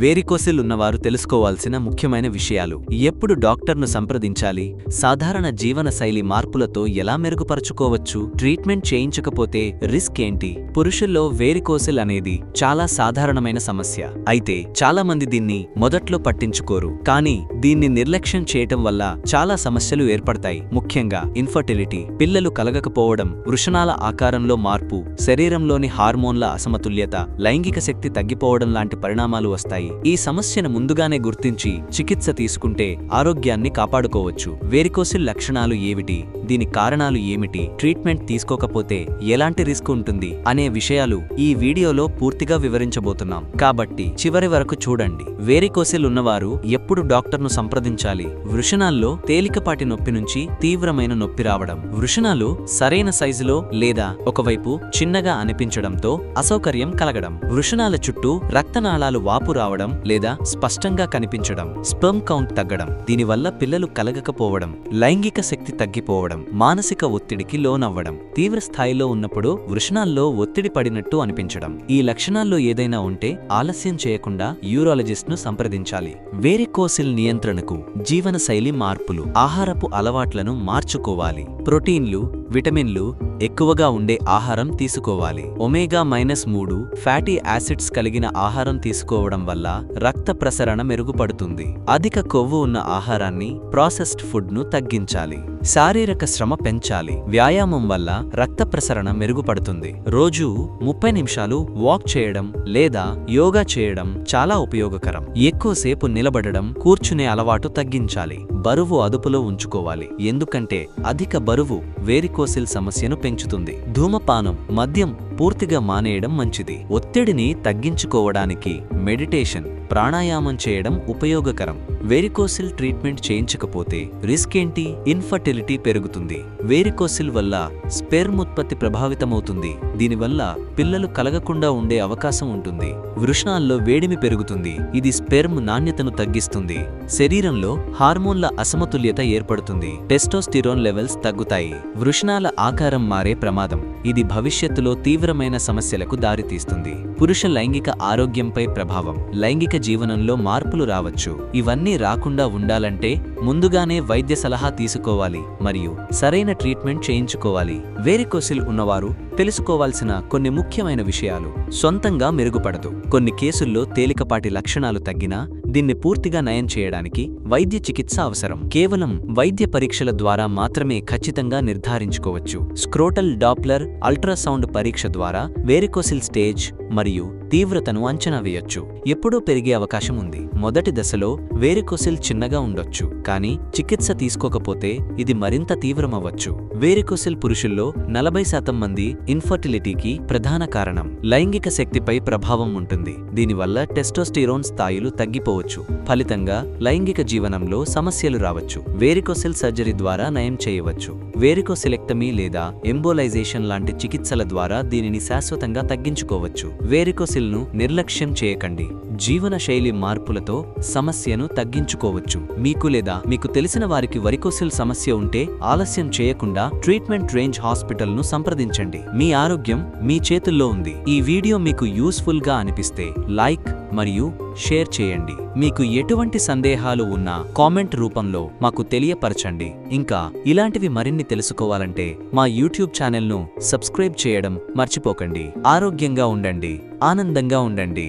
వేరికోసిల్ ఉన్నవారు తెలుసుకోవాల్సిన ముఖ్యమైన విషయాలు. ఎప్పుడు డాక్టర్ను సంప్రదించాలి? సాధారణ జీవన శైలి మార్పులతో ఎలా మెరుగుపరచుకోవచ్చు? ట్రీట్మెంట్ చేయించకపోతే రిస్క్ ఏంటి? పురుషుల్లో వేరికోసిల్ అనేది చాలా సాధారణమైన సమస్య. అయితే చాలా మంది దీన్ని మొదట్లో పట్టించుకోరు. కానీ దీన్ని నిర్లక్ష్యం చేయటం వల్ల చాలా సమస్యలు ఏర్పడతాయి. ముఖ్యంగా ఇన్ఫర్టిలిటీ, పిల్లలు కలగకపోవడం, వృషణాల ఆకారంలో మార్పు, శరీరంలోని హార్మోన్ల అసమతుల్యత, లైంగిక శక్తి తగ్గిపోవడం లాంటి పరిణామాలు వస్తాయి. ఈ సమస్యను ముందుగానే గుర్తించి చికిత్స తీసుకుంటే ఆరోగ్యాన్ని కాపాడుకోవచ్చు. వేరికోసిల్ లక్షణాలు ఏమిటి? దీని కారణాలు ఏమిటి? ట్రీట్మెంట్ తీసుకోకపోతే ఎలాంటి రిస్క్ ఉంటుంది అనే విషయాలు ఈ వీడియోలో పూర్తిగా వివరించబోతున్నాం. కాబట్టి చివరి వరకు చూడండి. వేరికోసిల్ ఉన్నవారు ఎప్పుడు డాక్టర్ను సంప్రదించాలి? వృషణాల్లో తేలికపాటి నొప్పి నుంచి తీవ్రమైన నొప్పి రావడం, వృషణాలు సరైన సైజులో లేదా ఒకవైపు చిన్నగా అనిపించడంతో అసౌకర్యం కలగడం, వృషణాల చుట్టూ రక్తనాళాలు వాపు రావడం లేదా స్పష్టంగా కనిపించడం, స్పెర్మ్ కౌంట్ తగ్గడం, దీనివల్ల పిల్లలు కలగకపోవడం, లైంగిక శక్తి తగ్గిపోవడం, మానసిక ఒత్తిడికి లోనవ్వడం, తీవ్ర స్థాయిలో ఉన్నప్పుడు వృషణాల్లో ఒత్తిడి పడినట్టు అనిపించడం. ఈ లక్షణాల్లో ఏదైనా ఉంటే ఆలస్యం చేయకుండా యూరాలజిస్ట్ను సంప్రదించాలి. వేరికోసిల్ నియంత్రణకు జీవనశైలి మార్పులు, ఆహారపు అలవాట్లను మార్చుకోవాలి. ప్రోటీన్లు, విటమిన్లు ఎక్కువగా ఉండే ఆహారం తీసుకోవాలి. ఒమేగా-3 ఫ్యాటీ యాసిడ్స్ కలిగిన ఆహారం తీసుకోవడం వల్ల రక్త ప్రసరణ మెరుగుపడుతుంది. అధిక కొవ్వు ఉన్న ఆహారాన్ని, ప్రాసెస్డ్ ఫుడ్ను తగ్గించాలి. శారీరక శ్రమ పెంచాలి. వ్యాయామం వల్ల రక్త ప్రసరణ మెరుగుపడుతుంది. రోజూ 30 నిమిషాలు వాక్ చేయడం లేదా యోగా చేయడం చాలా ఉపయోగకరం. ఎక్కువసేపు నిలబడడం, కూర్చునే అలవాటు తగ్గించాలి. బరువు అదుపులో ఉంచుకోవాలి. ఎందుకంటే అధిక బరువు వేరికోసిల్ సమస్యను పెంచుతుంది. ధూమపానం, మద్యం పూర్తిగా మానేయడం మంచిది. ఒత్తిడిని తగ్గించుకోవడానికి మెడిటేషన్, ప్రాణాయామం చేయడం ఉపయోగకరం. వేరికోసిల్ ట్రీట్మెంట్ చేయించకపోతే రిస్క్ ఏంటి? ఇన్ఫర్టిలిటీ పెరుగుతుంది. వేరికోసిల్ వల్ల స్పెర్మ్ ఉత్పత్తి ప్రభావితమవుతుంది. దీనివల్ల పిల్లలు కలగకుండా ఉండే అవకాశం ఉంటుంది. వృషణాల్లో వేడిమి పెరుగుతుంది. ఇది స్పెర్మ్ నాణ్యతను తగ్గిస్తుంది. శరీరంలో హార్మోన్ల అసమతుల్యత ఏర్పడుతుంది. టెస్టోస్టిరోన్ లెవెల్స్ తగ్గుతాయి. వృషణాల ఆకారం మారే ప్రమాదం. ఇది భవిష్యత్తులో తీవ్రమైన సమస్యలకు దారితీస్తుంది. పురుష లైంగిక ఆరోగ్యంపై ప్రభావం, లైంగిక జీవనంలో మార్పులు రావచ్చు. ఇవన్నీ రాకుండా ఉండాలంటే ముందుగానే వైద్య సలహా తీసుకోవాలి మరియు సరైన ట్రీట్మెంట్ చేయించుకోవాలి. వేరికోసిల్ ఉన్నవారు తెలుసుకోవాల్సిన కొన్ని ముఖ్యమైన విషయాలు. సొంతంగా మెరుగుపడదు. కొన్ని కేసుల్లో తేలికపాటి లక్షణాలు తగ్గినా దీన్ని పూర్తిగా నయం చేయడానికి వైద్య చికిత్స అవసరం. కేవలం వైద్య పరీక్షల ద్వారా మాత్రమే ఖచ్చితంగా నిర్ధారించుకోవచ్చు. స్క్రోటల్ డాప్లర్ అల్ట్రాసౌండ్ పరీక్ష ద్వారా వేరికోసిల్ స్టేజ్ మరియు తీవ్రతను అంచనా వేయొచ్చు. ఎప్పుడూ పెరిగే అవకాశం ఉంది. మొదటి దశలో వేరికోసిల్ చిన్నగా ఉండొచ్చు, కానీ చికిత్స తీసుకోకపోతే ఇది మరింత తీవ్రమవ్వచ్చు. వేరికోసిల్ పురుషుల్లో 40% మంది ఇన్ఫర్టిలిటీకి ప్రధాన కారణం. లైంగిక శక్తిపై ప్రభావం ఉంటుంది. దీనివల్ల టెస్టోస్టిరోన్ స్థాయిలు తగ్గిపోవచ్చు. ఫలితంగా లైంగిక జీవనంలో సమస్యలు రావచ్చు. వేరికోసిల్ సర్జరీ ద్వారా నయం చేయవచ్చు. వేరికోసిలెక్టమీ లేదా ఎంబోలైజేషన్ లాంటి చికిత్సల ద్వారా దీనిని శాశ్వతంగా తగ్గించుకోవచ్చు. వేరికోసిల్ను నిర్లక్ష్యం చేయకండి. జీవనశైలి మార్పులతో సమస్యను తగ్గించుకోవచ్చు. మీకు లేదా మీకు తెలిసిన వారికి వేరికోసిల్ సమస్య ఉంటే ఆలస్యం చేయకుండా ట్రీట్మెంట్ రేంజ్ హాస్పిటల్ను సంప్రదించండి. మీ ఆరోగ్యం మీ చేతుల్లో ఉంది. ఈ వీడియో మీకు యూస్ఫుల్ గా అనిపిస్తే లైక్ మరియు షేర్ చేయండి. మీకు ఎటువంటి సందేహాలు ఉన్నా కామెంట్ రూపంలో మాకు తెలియపరచండి. ఇంకా ఇలాంటివి మరిన్ని తెలుసుకోవాలంటే మా యూట్యూబ్ ఛానల్ను సబ్స్క్రైబ్ చేయడం మర్చిపోకండి. ఆరోగ్యంగా ఉండండి, ఆనందంగా ఉండండి.